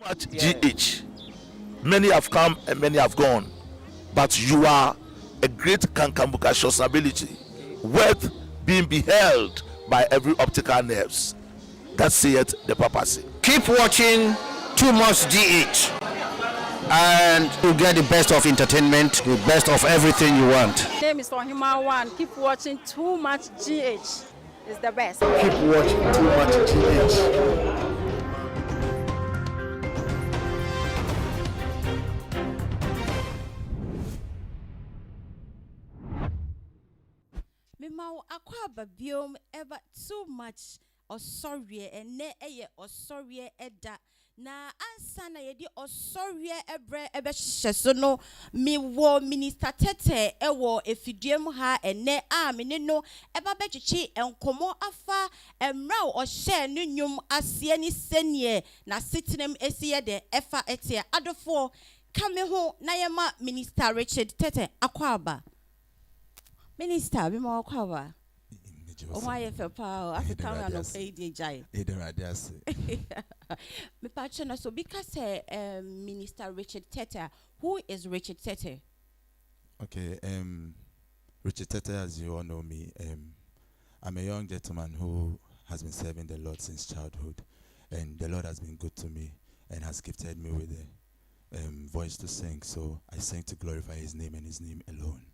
much GH. Many have come and many have gone, but you are a great kankambukacious ability, worth being beheld by every optical nerves. That saith the papacy. Keep watching Too Much GH, and you get the best of entertainment, the best of everything you want. My name is Ohima One. Keep watching Too Much GH. It's the best. Keep watching Too Much GH. Mimao akwaba biom ever too much or sorry and ne or sorry edda na ansa na yedi or sorry ebre ebe so no mi wo minister Tetteh ewo efidiem ha ene a me ne no eba bechichi enkomo afa emra o share no nnwom asie ni senie na sitinem esiye de efa etie adofo kame ho na yema minister Tetteh akwaba. Minister, be more cover. Oh, my power. African no pay the jai. Me patron so because Minister Tetteh. Who is Tetteh? Okay, Tetteh, as you all know me, I'm a young gentleman who has been serving the Lord since childhood, and the Lord has been good to me and has gifted me with a voice to sing. So I sing to glorify His name and His name alone.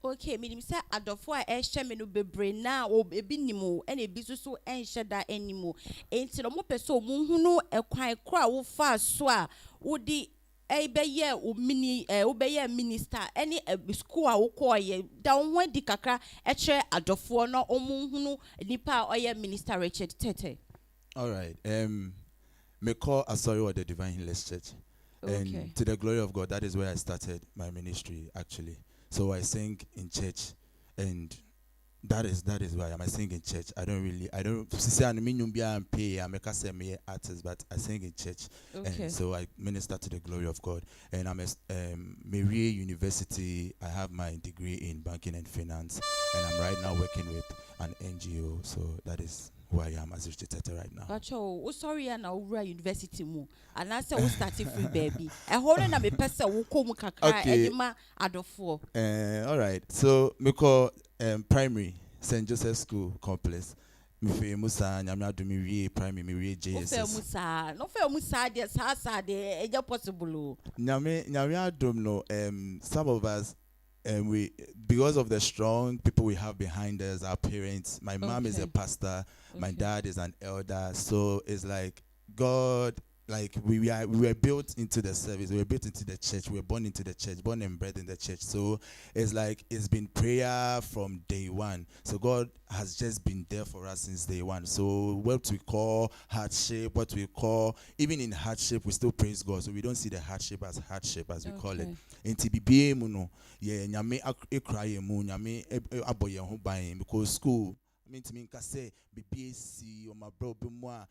Okay, me say adofo a ehye me no bebre na o ebi nimu ene ebi so enhye da animu enti no mo pese o munhunu ekwan kra wo fa so a wo di ebeye o mini obeye minister ene school a wo koye da wo di kakra ehye adofo no o munhunu nipa oye minister Tetteh. All right. Me call Asori the Divine Healers Church. Okay. And to the glory of God, that is where I started my ministry actually. So I sing in church, and that is why I sing in church. I don't say I'm pay. I'm a artist, but I sing in church. Okay. And so I minister to the glory of God. And I'm a Marie University. I have my degree in banking and finance, and I'm right now working with an NGO. So that is who I am as Tetteh right now. But oh, sorry, na ura university mu. And I say we started free baby. I hold na me pesa wo komu kakra edima adofo. All right. So me call primary St. Joseph School complex. Me fe musa nyame adumi wie primary me wie JSS. No fe musa de sa de eja possible. Nyame adum no some of us we, because of the strong people we have behind us, our parents, my mom is a pastor, my dad is an elder, so it's like God, like we were built into the service, we were built into the church, we were born into the church, born and bred in the church. So it's like it's been prayer from day one. So God has just been there for us since day one. So what we call hardship, what we call, even in hardship, we still praise God. So we don't see the hardship as we call it. In TBBA muno, yeah, nyame ekraye mu, nyame aboye ho ban because school. I mean to me say BBAC or my bro bimwa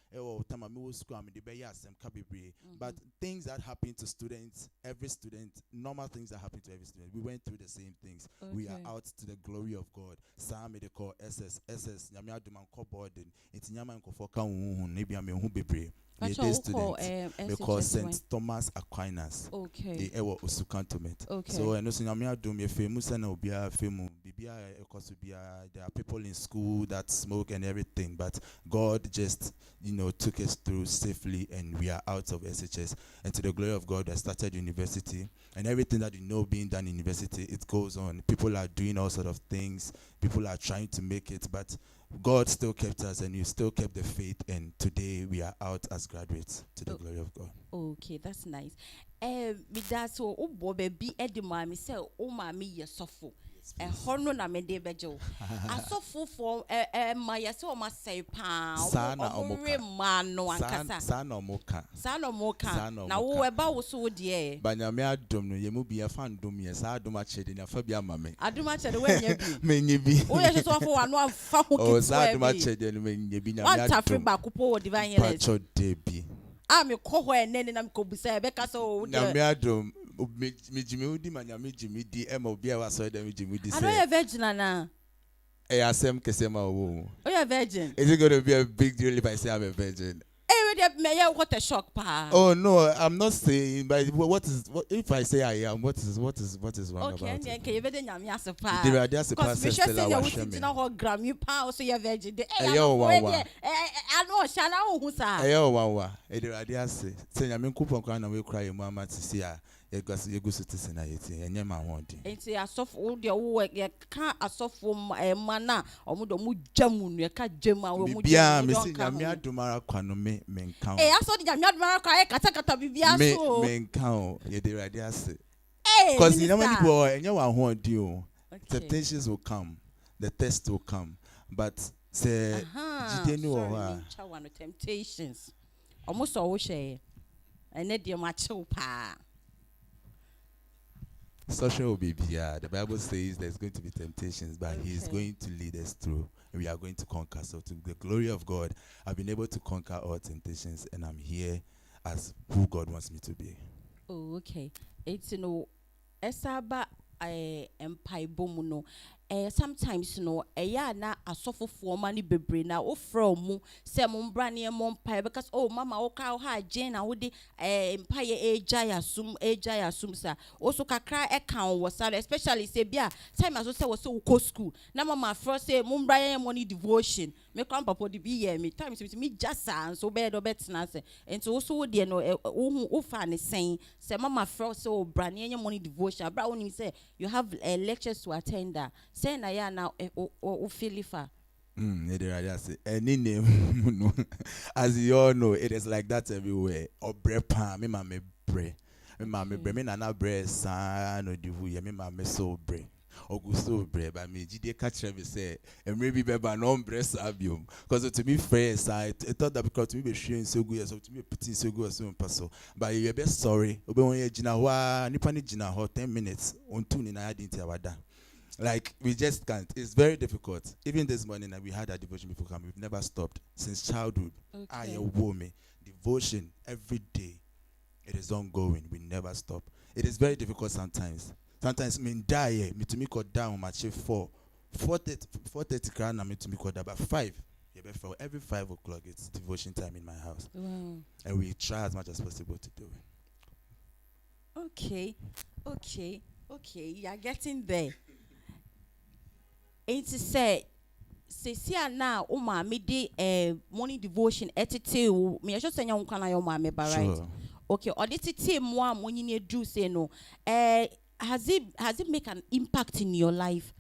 tama me school am de be yasem ka bebre. But things that happen to students, every student, normal things that happen to every student, we went through the same things. We are out to the glory of God. Some they call SS nyame adum an cobording enti nyama nkofo ka hu nebi am hu bebre. Because St. Thomas Aquinas. Okay. The ewo Osukantomet. Okay. So and also nyame adum ye famous na obia femu bibia ekosubia. There are people in school that smoke and everything, but God just took us through safely, and we are out of SHS. And to the glory of God, I started university, and everything that being done in university, it goes on. People are doing all sort of things. People are trying to make it, but God still kept us, and you still kept the faith, and today we are out as graduates to the glory of God. Okay, that's nice. Me da so obo baby edima me say o ma me yesofo. Hono na me de bejo. Asofo for ma yese o ma say pa. Sana omoka. No ankasa. Sana omoka. Na wo eba wo so de. Banyame adom no yemu bia fan dom ye sa adom achede na fa bia mame. Adom achede we nya bi. Me nya bi. Wo ye so afo wano afa ho kitu. O sa adom achede no me nya bi na me adom. What Africa kupo wo divine healers. Pacho debi. Me ko ho ene na me ko busa be ka so wo de. Na me adom me jimi udi manya me jimi di ema obi a waso dem jimi di say. I don't have virgin na. Asem kesema wo. Oh, you're a virgin. Is it going to be a big deal if I say I'm a virgin? Hey, with your may what a shock, pa. Oh no, I'm not saying. But what if I say I am? What is wrong okay, about it? Okay, you better nyam yas pa. There are just Because we should say you would sit down gram you pa so you veggie. I know shala who sa. Ayo wawa. There are just say I mean coupon can we cry mama to see her. You go to see na yeti. Enye ma won't. Enti asof all the work ye ka asofo mana omudo mu jamu no ye ka jema we mu bibia me si nyame adumara kwano me nkan. Aso di nyame adumara kwa ye kata bibia so. Me nkan ye dey ready ase. Because you know many people enye wa ho odi o. Temptations will come. The test will come. But say jide ni wo ha. Temptations. Almost all share. Ene de ma chill pa. Social will be here. The Bible says there's going to be temptations, but He is going to lead us through. And we are going to conquer. So to the glory of God, I've been able to conquer all temptations, and I'm here as who God wants me to be. Oh, okay. It's esaba empire bomuno. Sometimes na asofo for money bebre na o from se mo mbra ne mo empire because mama o ka ha Jane na wo de empire eja ya sum sa also kakra e kan wo sa especially say bia time aso se wo se wo school na mama first say mo mbra ye money devotion me kan papa de bi ye me time me just so be do betina se enti wo so wo de no wo fa ne sen se mama first say o bra ne ye money devotion bra woni say you have lectures to attend that. Say na ya now o filifa. Any name, as you all know, it is like that everywhere. Or brepa, me mama bre, me mama bre, me nana bre san or divu, me mama so bre. Augusto bre, but me jide catch me say, and maybe beba non bre sabium. Because to me friends, I thought that because to me be sharing so good, so to me putting so good as soon paso. But you're best sorry. Obe onye jina wa nipani jina ho 10 minutes on tune in I didn't awada. Like, we just can't. It's very difficult. Even this morning, we had a devotion before come. We've never stopped. Since childhood, I am woman. Devotion, every day. It is ongoing. We never stop. It is very difficult sometimes. Sometimes, me die, me to me call down, my chief 4:30 crown, me to me call down, but 5. Every 5 o'clock, it's devotion time in my house. Wow. And we try as much as possible to do it. Okay, you are getting there. Ain't to say now me de morning devotion etete me just say you kan your mama right. Okay, or this team mo nyine do say no has it make an impact in your life?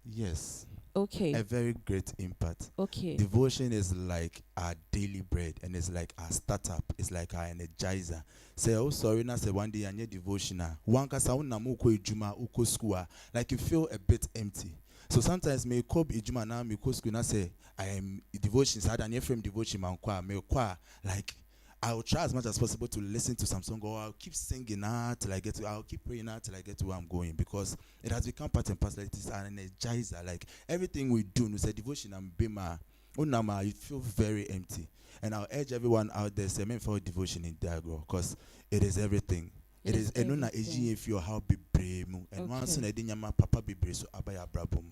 Yes. Okay. A very great impact. Okay. Devotion is like our daily bread, and it's like our startup. It's like our energizer. Say, oh sorry, na say one day I need devotion. One kasa una mo ko ejuma uko school. Like you feel a bit empty. So sometimes me ko ejuma na me ko school na say I am devotion. So I don't from devotion man kwa me kwa like. I will try as much as possible to listen to some song, or I'll keep singing till I get to. I'll keep praying till I get to where I'm going, because it has become part and parcel. It is an energizer. Like everything we do, we say devotion and bima, unama, you feel very empty. And I'll urge everyone out there, say, "Men for devotion in Diagro," because it is everything. It is enuna eji if you how be brave, and once in a dinyama papa be brave, so abaya brabum.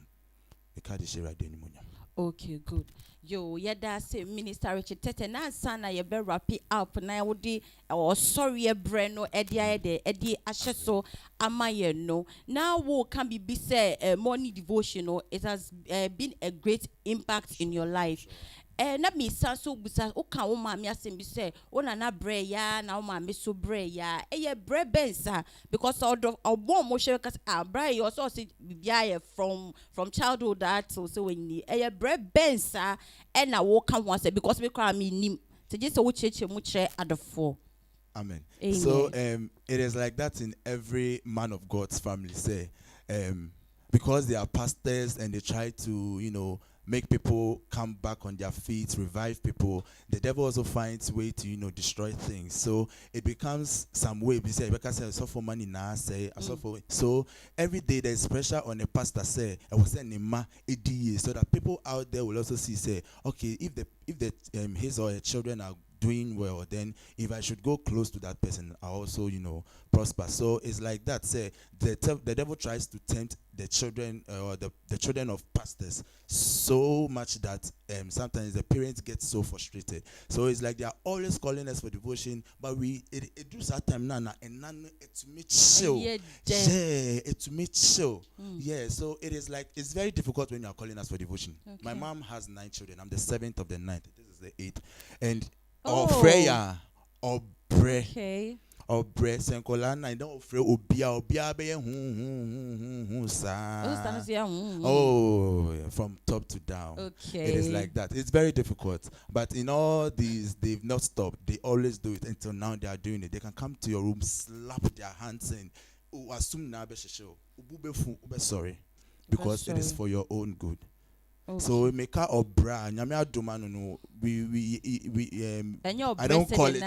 Okay, good. Yo, yada say Minister Richard Tetteh na sana ye be wrap it up na wodi or sorry breno edi asheso amaye no. Now wo can be say morning devotional. It has been a great impact in your life. Na me so busa o kan wo ma me asem bi say o na bre ya na o ma me so bre ya ye bre bensa because obo mo hwe ka bre you also say bibia from childhood that so when ni ye bre bensa e na wo kan ho say because me kra me nim te je say wo cheche mu kire adofo. Amen. Amen. So it is like that in every man of God's family. Say because they are pastors and they try to make people come back on their feet, revive people. The devil also finds way to destroy things. So it becomes some way. We say because I suffer money now. Say I suffer. So every day there is pressure on the pastor. Say I was saying so that people out there will also see. Say okay, if the his or her children are doing well, then if I should go close to that person, I also, prosper. So it's like that. Say the devil tries to tempt the children or the children of pastors so much that sometimes the parents get so frustrated. So it's like they are always calling us for devotion, but it do that time now and none it to me chill. Yeah, it to me chill. Yeah, so it is like it's very difficult when you are calling us for devotion. Okay. My mom has 9 children. I'm the 7th of the 9th. This is the 8th. And Freya or Bre. Okay. Or Bre Senkolana, I don't feel Obia be from top to down. Okay. It is like that. It's very difficult. But in all these, they've not stopped. They always do it until now they are doing it. They can come to your room, slap their hands and assume na be sorry. Because it is for your own good. Okay. So make or bra nyame adoma no we I don't call it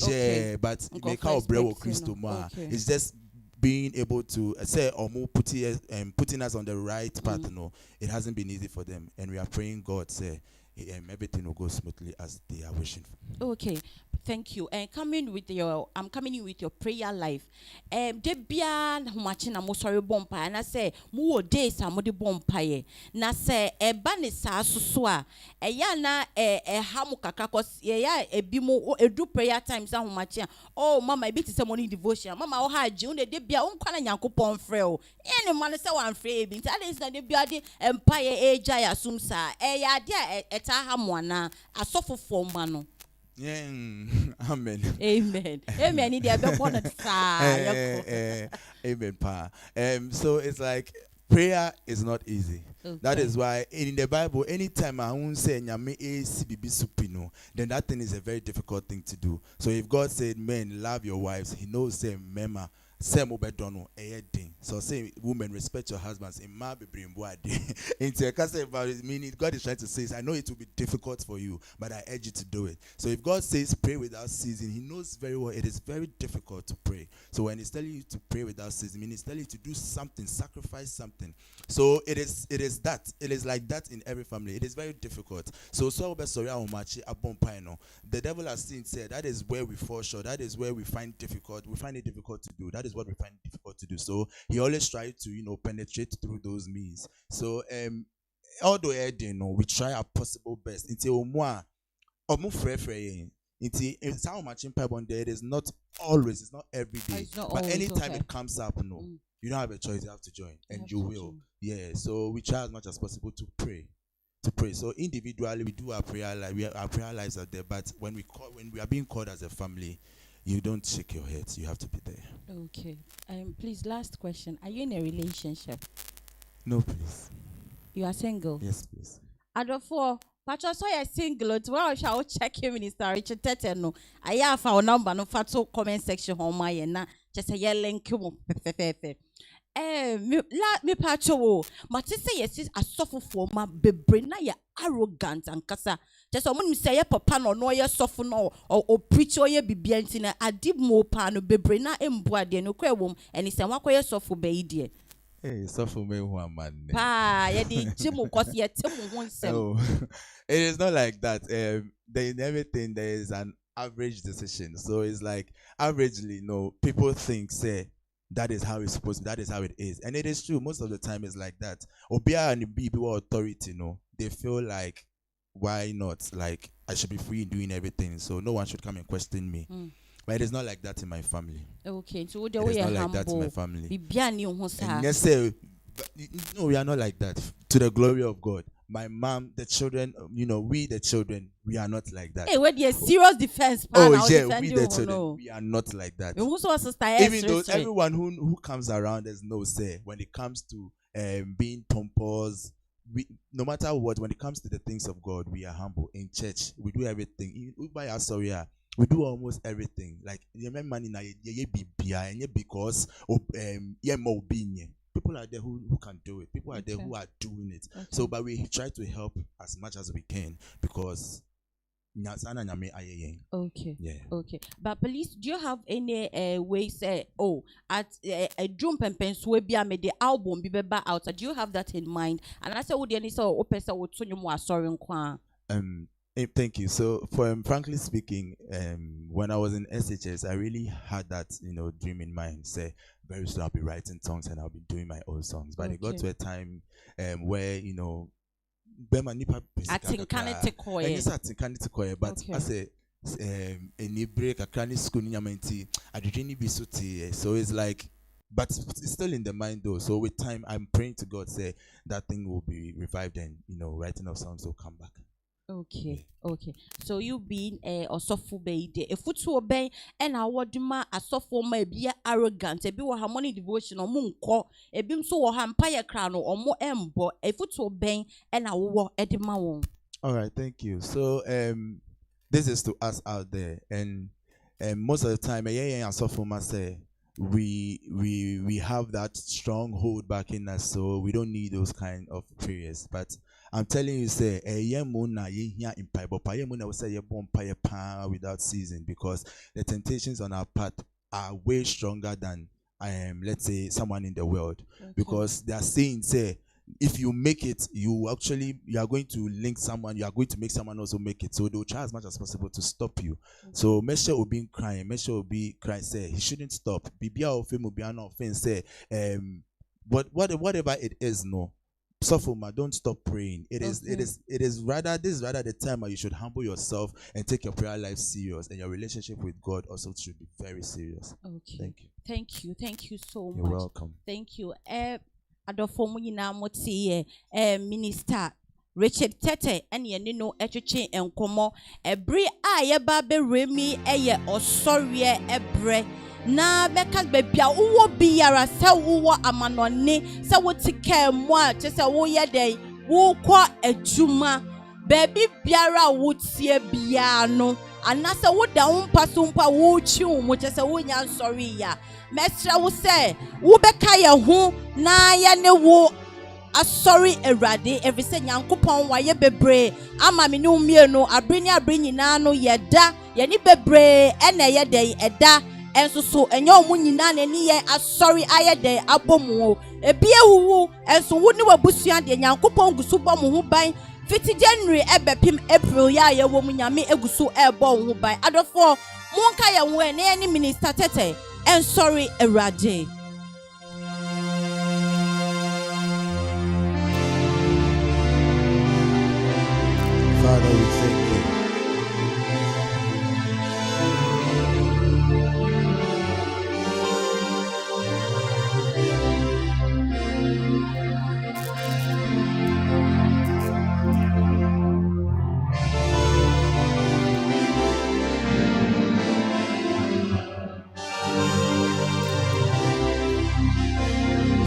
yeah, but make or bra or Christo ma. It's just being able to say or more putting us on the right path. No, it hasn't been easy for them, and we are praying God say everything will go smoothly as they are wishing for. Okay, thank you. And I'm coming in with your prayer life. Debia humachin na mo sorry bompa and I say mo days am de bompa na say bane sa so a ya na hamu kakra cause ya ebi mo edu prayer time sa humachin. Oh mama e bi ti say morning devotion. Mama o ha ji una debia on kwa na Nyankopon frɛ o. Any man say wan frɛ bi. That is na debia de empire eja ya sum sa. Ya de hamuana asofo forma no. Yeah, amen. Amen. Amen. Amen, pa. So it's like prayer is not easy. Okay. That is why in the Bible, anytime I won't say nyame ACBB supino, then that thing is a very difficult thing to do. So if God said, men, love your wives, he knows say mema. So say women respect your husbands in my bring into a case about it, meaning God is trying to say I know it will be difficult for you, but I urge you to do it. So if God says pray without ceasing, he knows very well it is very difficult to pray. So when he's telling you to pray without ceasing, meaning he's telling you to do something, sacrifice something. So it is like that in every family. It is very difficult. So the devil has seen said that is where we fall short. That is where we find it difficult to do. That is what we find difficult to do. So he always tries to penetrate through those means. So although we try our possible best until it's how much impact on there. It is not always, it's not every day, but anytime it comes up, you don't have a choice. You have to join, and you will. Yeah. So we try as much as possible to pray. So individually we do our prayer life. Our prayer lives are there, but when we are being called as a family, you don't shake your head. You have to be there. Okay. Please, last question. Are you in a relationship? No, please. You are single? Yes, please. Adolfo, Patrick, so you're single. Well, shall check him, Minister Richard Tetteh. No, I have our number. No, fato comment section on my na. Just a yelling kumo. Me Pacho, Matisse, yes, a suffer for my bebrina ya arrogant and kasa. Just a woman say, papa no ya suffer no or preach or ye be biantina. I did more pano bebrina embody no quewum and it's a wakoya suffer baby. Hey, suffer me one man. Pa, ye di Jimo cause ye Tim won't say. It is not like that. In everything there is an average decision. So it's like averagely, people think say that is how it's supposed to be, that is how it is. And it is true. Most of the time it's like that. Obia and people authority, they feel like, why not? Like, I should be free in doing everything, so no one should come and question me. But it is not like that in my family. Okay, so it is not like that in my family. And yes, no, we are not like that. To the glory of God. My mom, the children, we the children, we are not like that. Hey, when you serious defense, we the children, we are not like that. Even though everyone who comes around us knows, when it comes to being pompous, no matter what, when it comes to the things of God, we are humble. In church, we do everything. We do almost everything. Like, because people are there who can do it. People are there who are doing it. Okay. So, but we try to help as much as we can because. Okay. Yeah. Okay. But please, do you have any ways? At a drum and penswebia made the album be out. Do you have that in mind? And I said, would any so open so would soon you more sorry Thank you. So, for frankly speaking, when I was in SHS, I really had that, dream in mind. Say, very soon I'll be writing songs and I'll be doing my own songs. But it got to a time, where bema nipa and yes, but I say, any break a cranny school in Yamanti, I didn't be so so it's like, but it's still in the mind though. So with time, I'm praying to God, say that thing will be revived and writing of songs will come back. Okay. So you being a sofu be de a futu obey and I waduma a sofu may be arrogant, a be wa harmony devotion or moon call, a beam so or hampire crown or more embo, a futu obey and I war edima. All right, thank you. So this is to us out there, and most of the time, say we have that strong hold back in us, so we don't need those kind of prayers. But I'm telling you, say without ceasing, because the temptations on our path are way stronger than let's say someone in the world, because they are saying, say, if you make it, you are going to link someone, you are going to make someone also make it. So they'll try as much as possible to stop you. So make sure will be crying, say he shouldn't stop. Bibia of him will be an offense, say whatever it is, no. Sophomore, don't stop praying. It is rather the time where you should humble yourself and take your prayer life serious, and your relationship with God also should be very serious. Okay. Thank you so much. You're welcome. Thank you. Adofo nyina motie minister Richard Tetteh and ye no etwetwe enkomo ebre a ye ba be remi eye osore ebre na beka bebia wo biara se wo amanone se wo tike mo a che se wo ye den wo kwa adwuma baby biara wo tie bia no anase wo da wo mpaso mpa wo chi wo mo che se wo nya sorry ya mesra wo se wo beka ye ho na ya ne wo asori erade every say nyankopon waye bebre ama me no mienu abrini nyina no yeda ye ni bebre ena ye dey eda enso so enye omu nyina na ni ye asori aye dey abomu ebi ewuwu enso wo ni wabusua de nyankopon gusu bom ho ban fiti January ebepim April ya ye wo mu nyame egusu ebo ho ban adofo monka ye wo ene ni minister Tetteh ensori erade. Father, we thank you.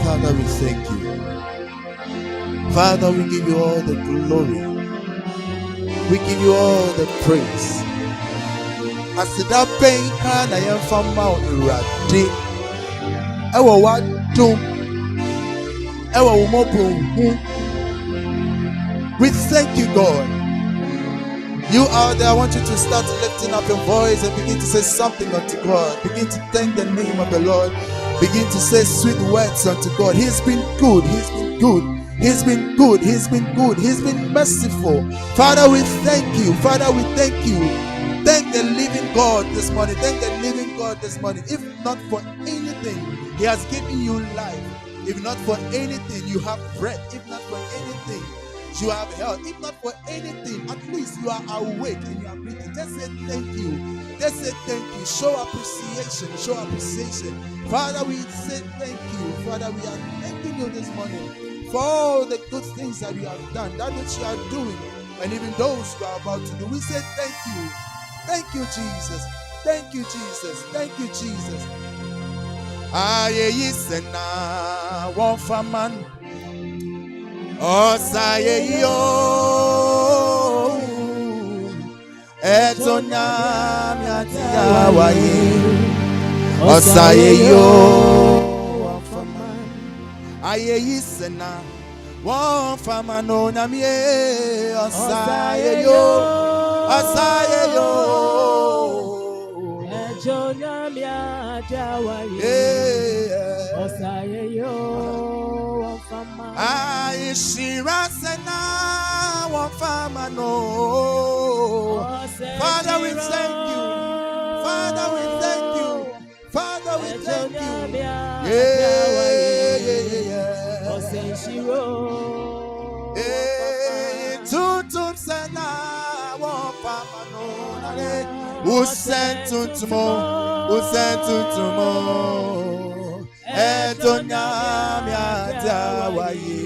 Father, we thank you. Father, we give you all the glory. We give you all the praise. As that pain can I am from Mount Radi. Ewa wadum. Ewa umobu. We thank you, God. You out there, I want you to start lifting up your voice and begin to say something unto God. Begin to thank the name of the Lord. Begin to say sweet words unto God. He's been good. He's been good. He's been good. He's been good. He's been merciful. Father, we thank you. Father, we thank you. Thank the living God this morning. Thank the living God this morning. If not for anything, He has given you life. If not for anything, you have breath. If not for anything, you have health. If not for anything, at least you are awake and you are breathing. Just say thank you. Just say thank you. Show appreciation. Show appreciation. Father, we say thank you. Father, we are thanking you this morning for all the good things that you have done, that which you are doing, and even those you are about to do. We say thank you. Thank you, Jesus. Thank you, Jesus. Thank you, Jesus. Aye, yisena one faman. Osaye yo. Etonya miatia waye. Osaye yo. Aye yisena one faman no namie. Osaye yo. Osaye yo. Etonya miatia waye. Osaye yo. I shirasena one faman no. Father, we thank you. Father, we thank you. Father, we thank you. Yeah, tutum sana wa pamano nale. Usentumo. Etonyami atawaye.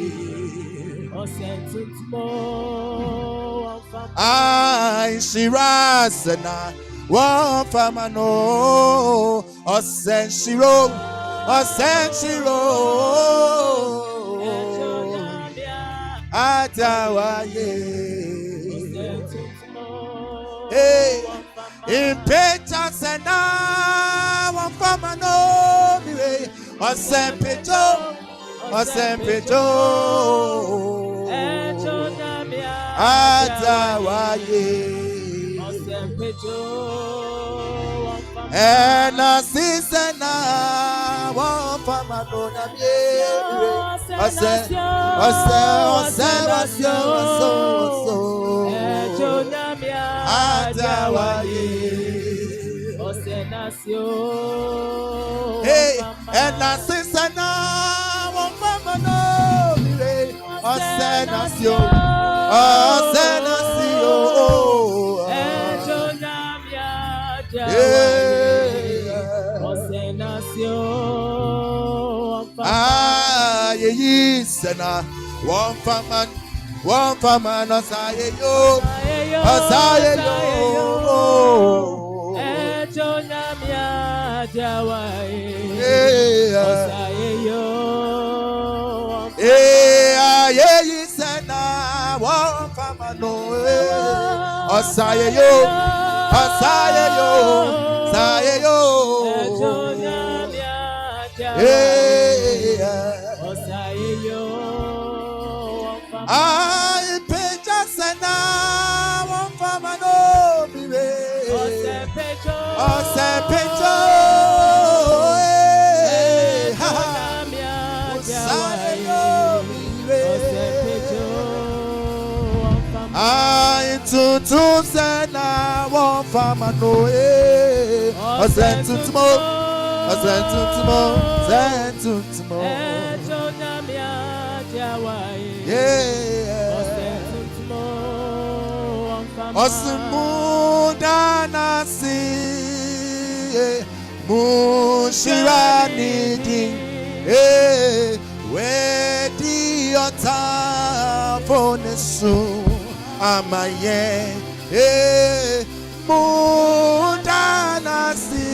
Ai shirasana wa famano osenshiro atawaye. Hey, impecha sana wa famano miwe osempecho atawaye. Ena sisena wa famano na miwe atawaye. Hey, ena sisena wa famano miwe osenasio. Sana one faman osaye yo sana one faman osaye yo I pecha sana one famano miwe. Osepecho. I tutu sana one famano osentumo. Osmudana si mushirani di wedi ota fonesu amaye mudana si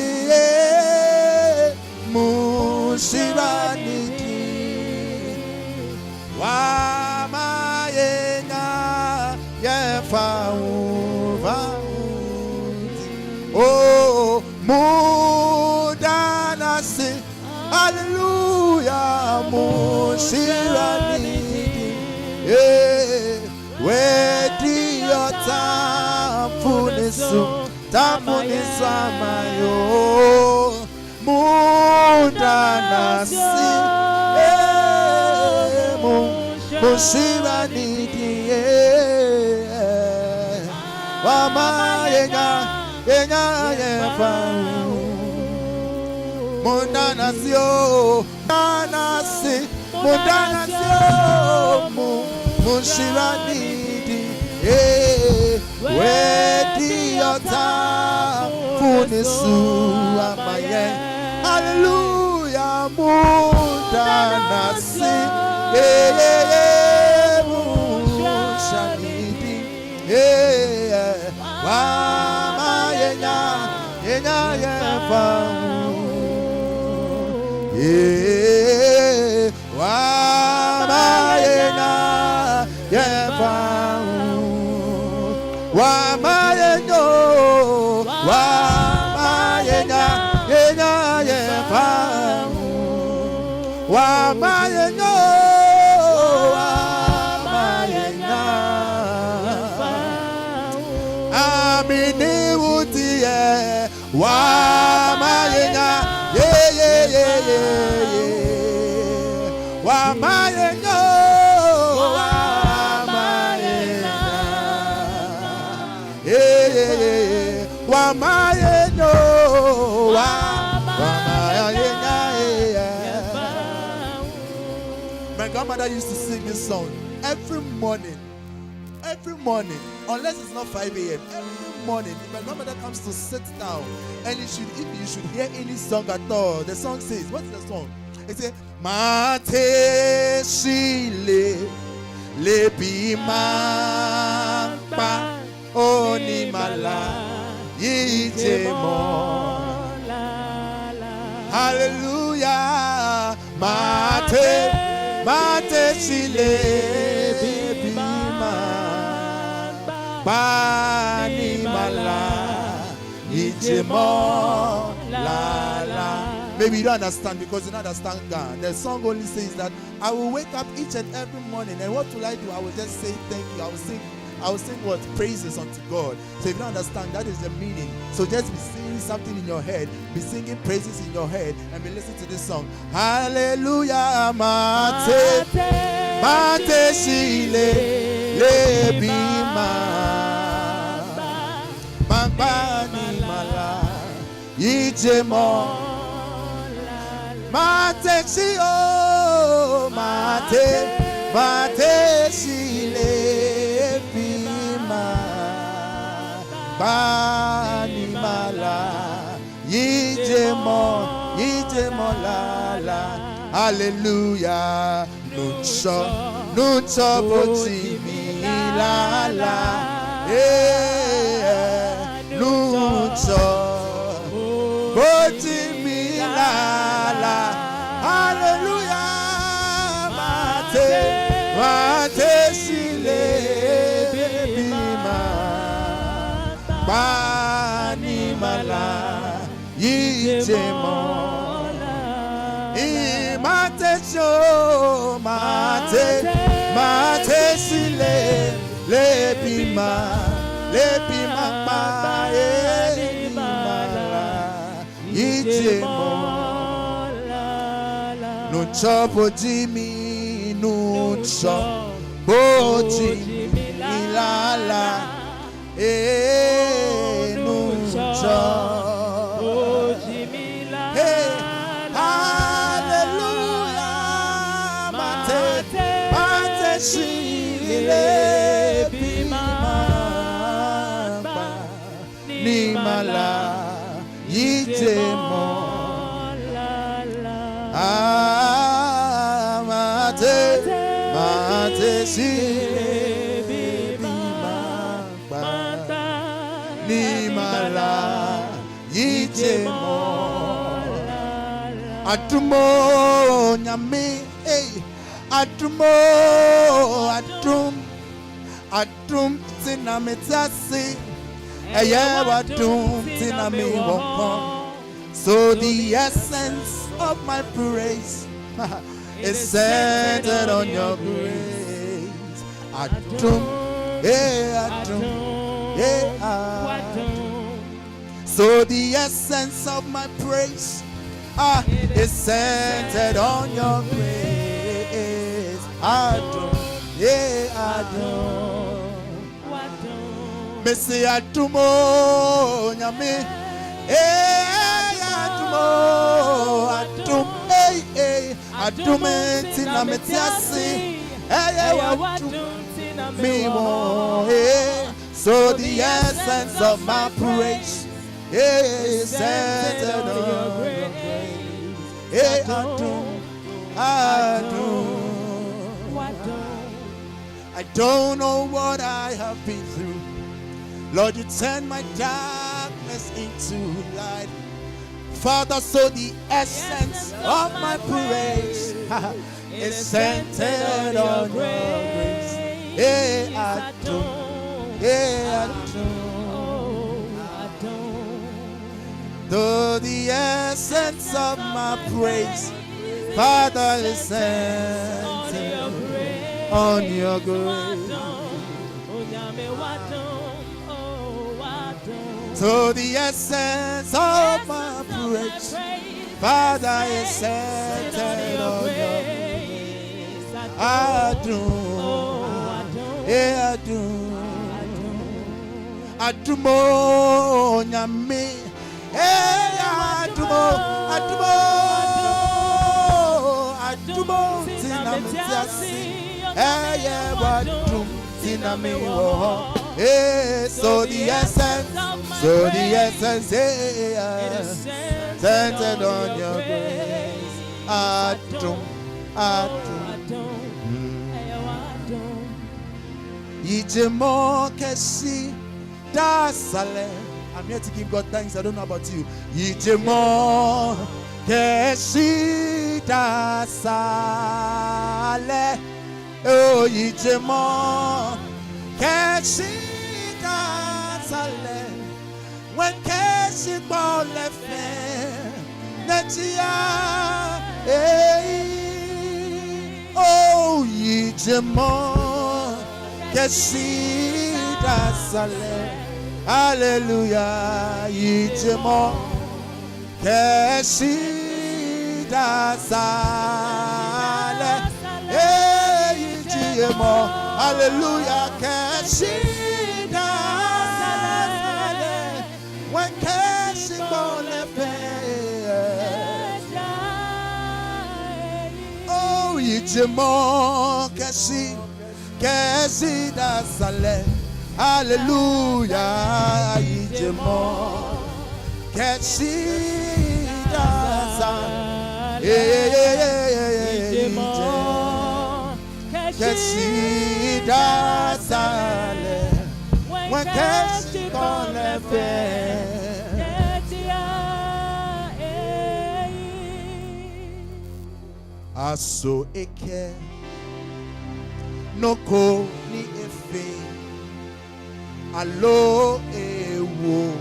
mushirani di wamayena oh, mudanasi, hallelujah, mushirani, wedi yota funisu amayo, mudanasi, mushirani, Wama yenya yefa mundanasio mushirani wedi yota funisu amaye hallelujah mundanasi mushirani Wama yenya yefa Wama yenya yefa Wama yenyo Wama yenya yefa Wama yenyo Amini utie Wamayenya Wamayenya Wamayenya My grandmother used to sing this song every morning, unless it's not 5 a.m. Every morning, if my grandmother comes to sit down, and if you should hear any song at all, the song says, what's the song? It says, Mate Shile Lebi Mapa Onimala Yijemo. Hallelujah. Mate Shile Lebi Mapa Onimala Yijemo. Maybe you don't understand because you don't understand God. The song only says that I will wake up each and every morning, and what will I do? I will just say thank you. I will sing what? Praises unto God. So if you don't understand, that is the meaning. So just be singing something in your head, be singing praises in your head, and be listening to this song. Hallelujah, Mate Shile Lebi Mambani Mala Ijemo. Mate si o mate si le bima bani mala yijemo la. Hallelujah. Nuncho boti mi la nuncho boti mi la. Hallelujah. Mate sile bima bani mala yijemo. Mate sile bima ba yijemo. Nuncho bojimi nuncho bojimi lala nuncho bojimi lala. Hallelujah. Mate shile bima ni mala yijemo. Mate sile bima ni mala yijemo. Atumo nyame atum tina metasi atum tina me wonko. So the essence of my praise is centered on your grace. Atum. So the essence of my praise is centered on your grace. Atum. Missy atumo nyame. Atum tina metiasi me more. So the essence of my praise is centered on your grace. I don't know what I have been through. Lord, you turn my darkness into light. Father, so the essence of my praise is centered on your grace. Though the essence of my praise, Father, is centered on your grace. So the essence of my praise, Father, is centered on your grace. Adumo nyame. Hey, adumo, adumo, adumo tinamitiasi. Hey, wadum tinamiwo. Hey, so the essence, hey, centered on your grace. Adum, adum. Yijemo kesi dasale. I'm here to give God thanks. I don't know about you. Yijemo kesi dasale. Oh, yijemo kesi dasale. When kesi bole fe netia. Oh, yijemo kesi dasale. Hallelujah, Yijemo kesi dasale. Hey, Yijemo, hallelujah, kesi dasale. When kesi bolefe. Oh, Yijemo kesi dasale. Hallelujah, Yijemo kesi dasale. Yijemo kesi dasale. When kesi bolefe. Aso eke noko ni efe. Alo ewo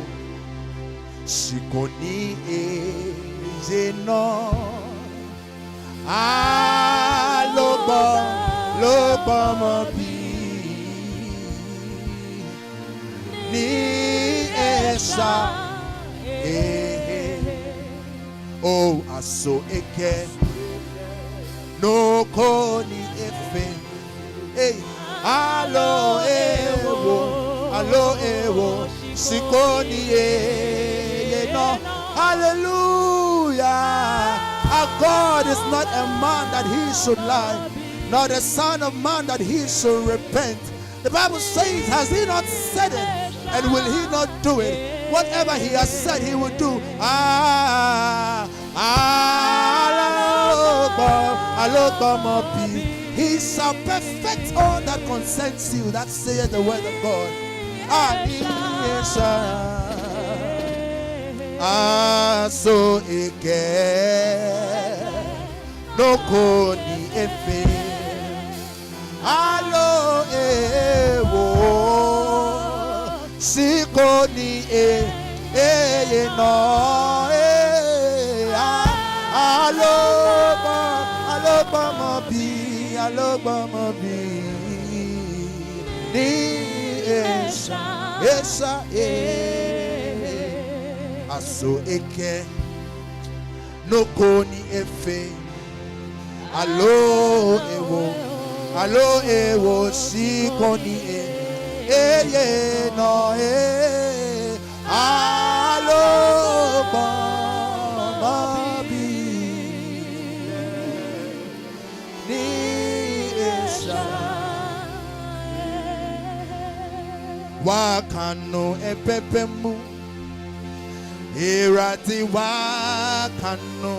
shikoni ejeno. Lobo mobi ni esha. Oh, aso eke no koni efe. Hey, alo ewo sikoni no. Hallelujah. Our God is not a man that he should lie, nor the son of man that he should repent. The Bible says, has he not said it, and will he not do it? Whatever he has said, he will do. He shall perfect all that concerns you. That saith the word of God. So ike no koni efe. Alo ewo sikoni no. Alo mobi ni esa aso eke no koni efe. Alo ewo si koni no. Alo mobi ni esa wakano epepemu. Irati wakano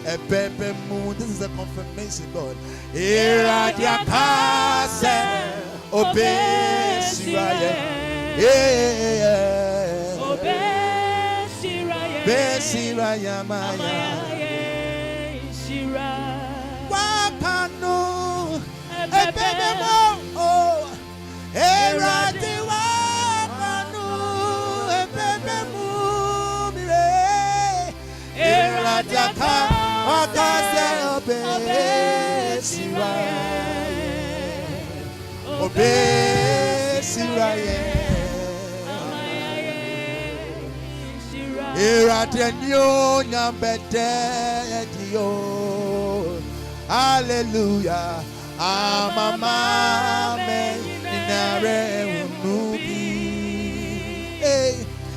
epepemu. This is a confirmation, God. Irati akase obesiraye. Besiraya maya. Wakano epepemu. Oh, irati wakano epepemu. Irajaka wakase obesiraye. Iratenyo nyambete edio. Hallelujah. Amama me inare unubi.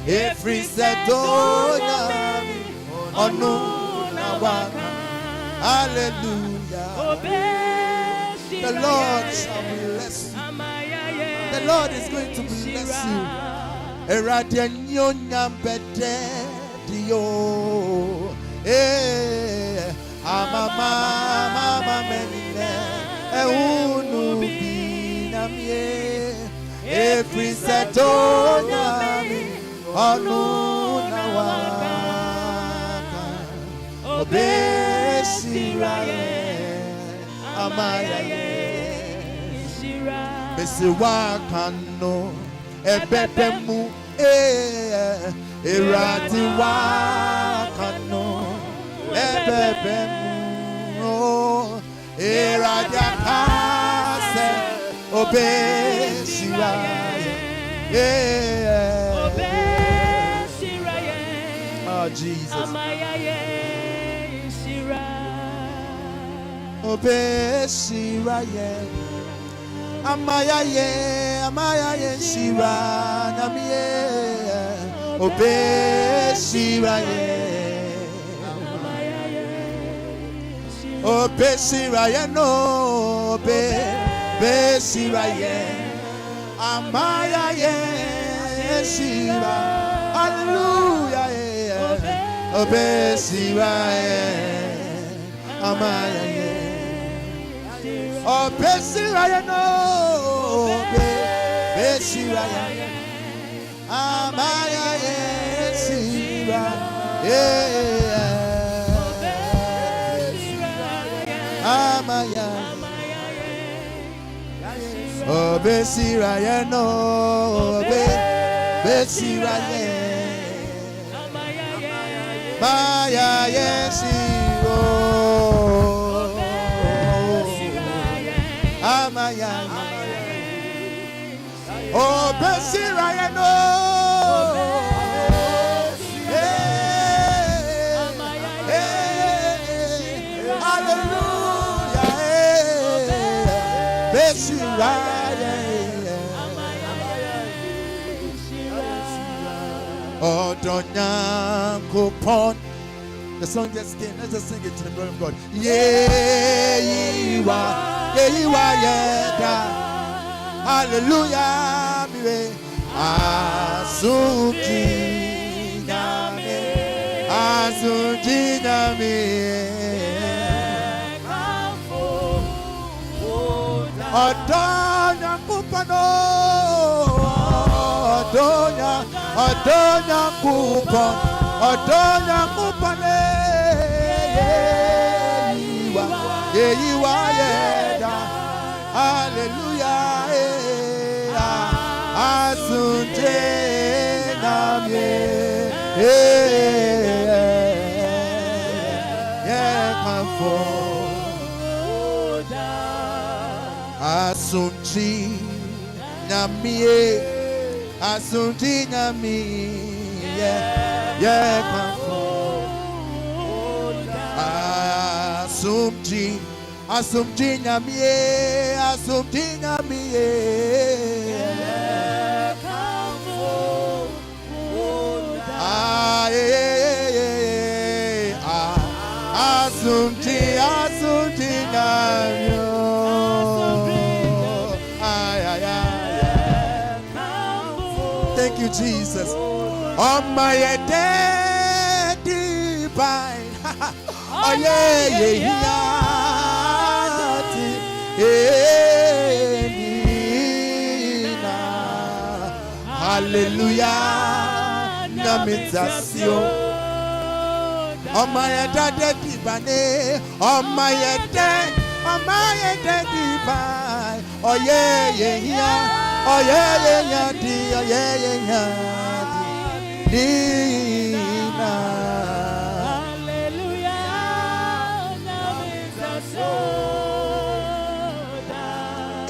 Every Sedonami, Onuna Waka. Hallelujah. The Lord shall bless you. The Lord is going to bless you. Eradenyonya bede dio. Mama menine. Unu binamie. Every Sedonami, Onuna Waka. Obesiraye. Amaya Besiwakano Ebebemu Eradiwakano Ebebemu Eradiakase Obesiraye Oh Jesus Obesiraye Amayaye Shira Namie Obesiraye Obesiraye no Obesiraye Amayaye Shira Hallelujah Obesiraye Amayaye Oh, Besiraya no, Besiraya, Amaya Yesira, Amaya, oh, Besiraya no, Besiraya, Maya Yesiro. Oh, Besiraya no. Hallelujah. Besiraya. Oh, Donya Kupon. The song just came. Let's just sing it to the glory of God. Yeah, you are, hallelujah, miwe. Asunji nami. Odonya kupano, odonya kupane. You are, hallelujah, asunje namye, kamfo, asunji namye, kamfo, asumji namye, asumji namyo. Thank you, Jesus. On my dead divine. Oh yeah. Hallelujah, namitasio. On my dead divine. On my dead divine. Oh yeah. Oh yeah, Dina.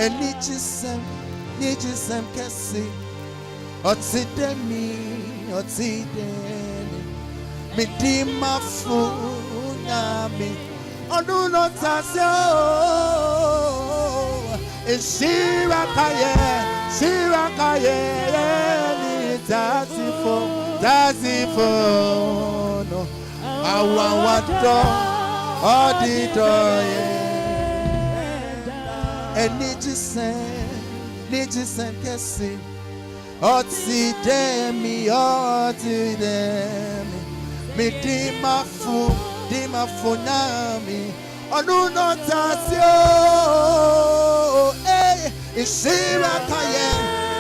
And Nijisem kesi Otsidemi Midima funami Onuno tasyo Shirakaye Nitasifo Tasifono awawato auditoye enijisen kesi oti demi mi dimafu nami onuno tasio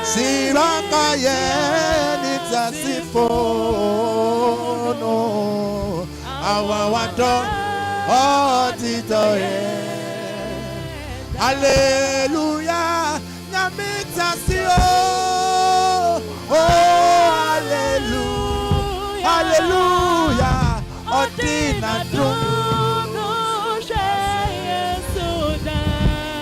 Shirakaye nitasifono awawato otitoye Hallelujah namitasio hallelujah hallelujah odinadu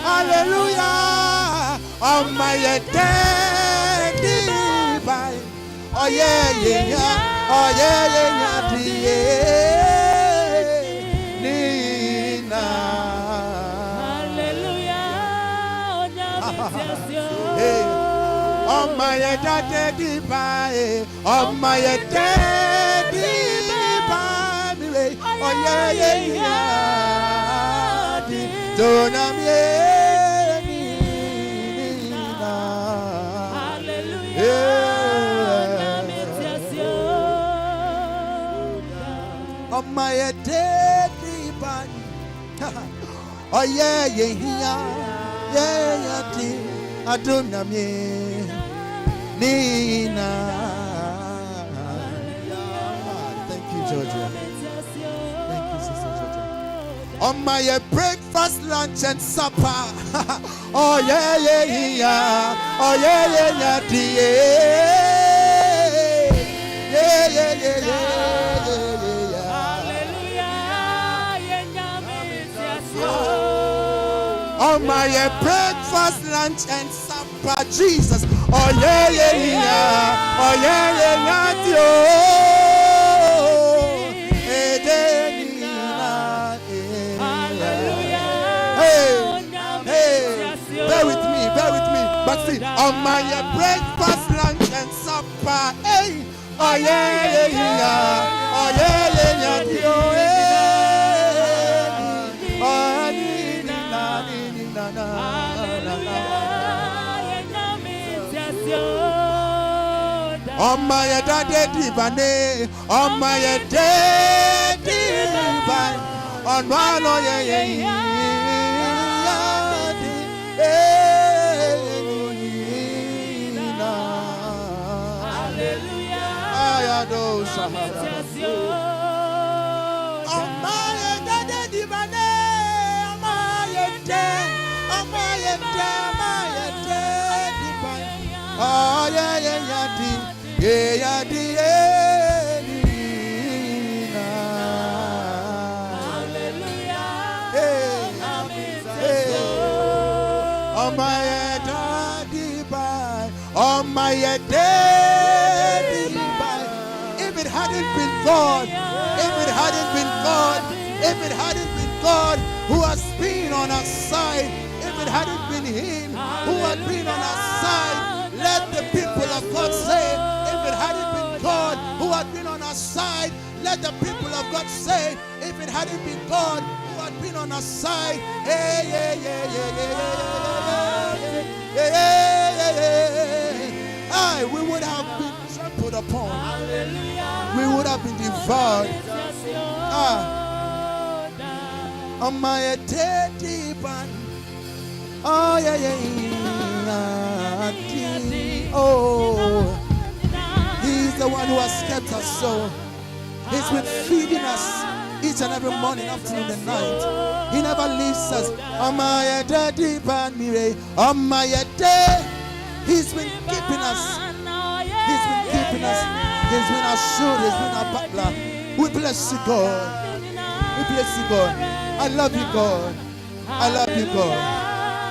hallelujah on my daddy by oh yeah Nina hallelujah on my daddy by on my daddy by oh yeah don't on my daddy body. Oh yeah, Adonami Nina. Thank you, Georgia. Thank you, Sister Georgia. On my breakfast, lunch, and supper. Oh yeah, oh yeah, on my breakfast, lunch, and supper, Jesus. Oh yeah, oh yeah, bear with me. But see, on my breakfast, lunch, and supper, hey, oh yeah, oh yeah, on my daddy bane, on my daddy bane, on my oh yeah, on my daddy by, on my daddy by. If it hadn't been God, if it hadn't been God who has been on our side, if it hadn't been Him who had been on our side, let the people of God say, if it hadn't been God who had been on our side, let the people of God say, if it hadn't been God who had been on our side, we would have been trampled upon. We would have been devoured. On my daddy band. Oh oh, He's the one who has kept us so. He's been feeding us each and every morning, afternoon, and night. He never leaves us. On my daddy band, on my day, He's been keeping us. He's been keeping us. He's been our shield. He's been our butler. We bless you, God. We bless you, God. I love you, God. I love you, God.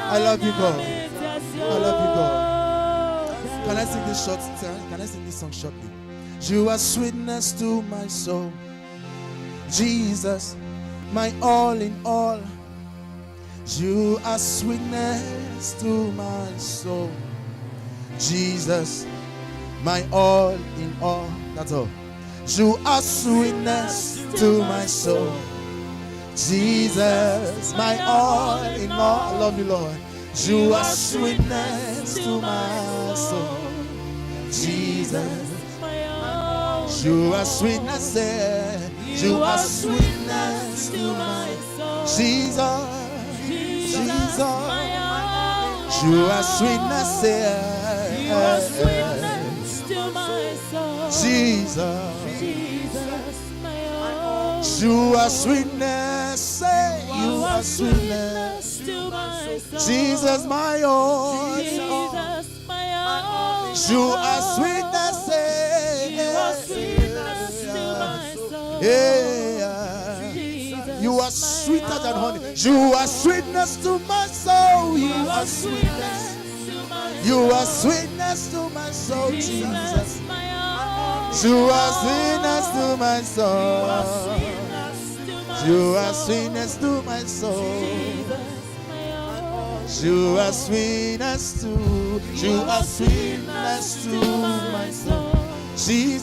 I love you, God. I love you, God. Can I sing this short? Can I sing this song shortly? You are sweetness to my soul, Jesus, my all in all. You are sweetness to my soul, Jesus, my all in all. That's all. You are sweetness to my soul. Jesus, my all in all. I love you, Lord. You are sweetness to my soul. Jesus, you are sweetness. You are sweetness to my soul. Jesus, Jesus, you are sweetness. You are sweetness to my soul. Jesus, you are sweetness. You are sweetness to my soul. Jesus, my all. Jesus, my all. You are sweetness. You are sweetness to my soul. Yeah. You are sweeter than honey. You are sweetness to my soul. You are sweetness. You are sweetness to my soul, Jesus. You are sweetness to my soul. You are sweetness to my soul. You are sweetness to. You are sweetness to my soul. Jesus,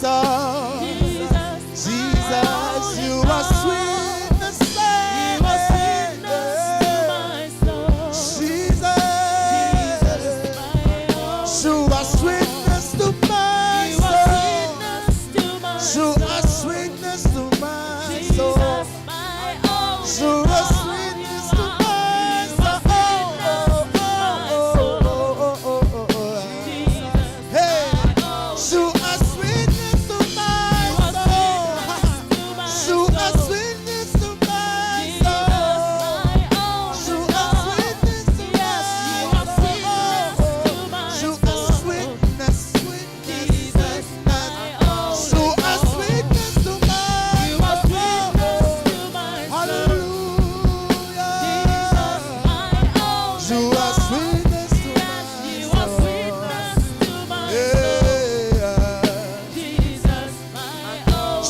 Jesus, you are sweetness. You are sweetness to my soul. Jesus, you are sweetness to my soul. You are sweetness to my soul. You are sweetness to my soul. Hey, you are sweetness to my soul. You are sweetness to my soul. You are sweetness to my soul. You are sweetness, sweetness. You are sweetness to my soul. Hallelujah. You are sweetness to my soul. Yeah.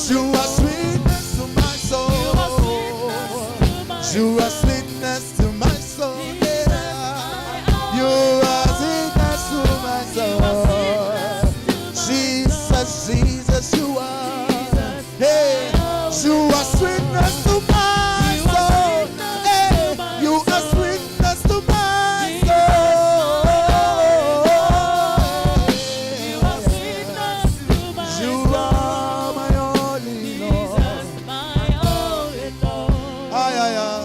You are sweetness to my soul. You are sweetness to my soul. Yeah. You are sweetness to my soul. Jesus, Jesus, you are. Hey, you are sweetness to my soul. Hey, you are sweetness to my soul. You are my only Lord. Ay, ay, ay.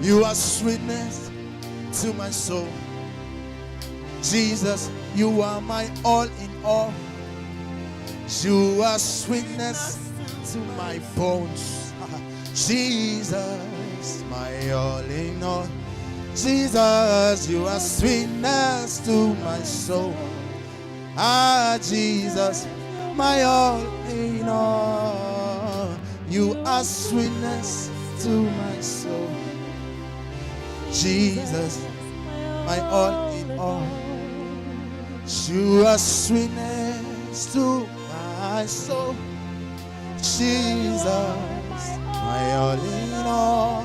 You are sweetness to my soul. Jesus, you are my all in all. You are sweetness to my bones. Jesus, my all in all. Jesus, you are sweetness to my soul. Ah, Jesus, my all in all. You are sweetness to my soul. Jesus, my all in all. You are sweetness to my soul. Jesus, my all in all.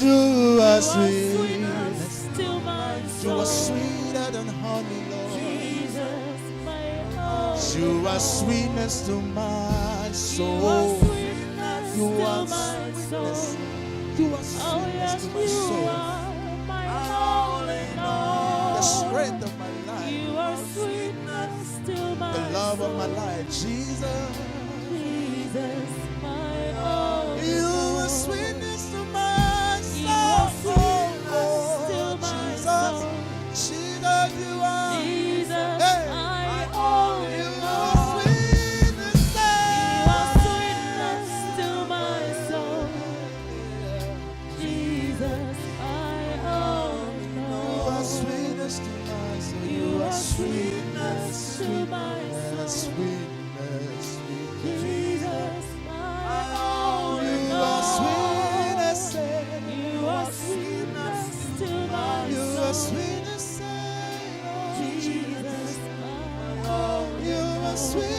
You are sweetness to my soul. You are sweeter than honey, Lord. You are sweetness to my soul. You are sweetness. You are sweetness to my soul. The strength of my life. You are sweetness to my soul. The love of my life, Jesus. Jesus, my all. You are sweetness to my soul. Jesus, Jesus, you are. Jesus, hey. My all. You are sweetness. You are sweetness to my soul. Jesus, my all. You are sweetness to my soul. You are sweetness to my soul. Sweetness, Jesus, my all. You are sweetness. You are sweetness to my soul. You are sweetness. Jesus, my all. You are sweet.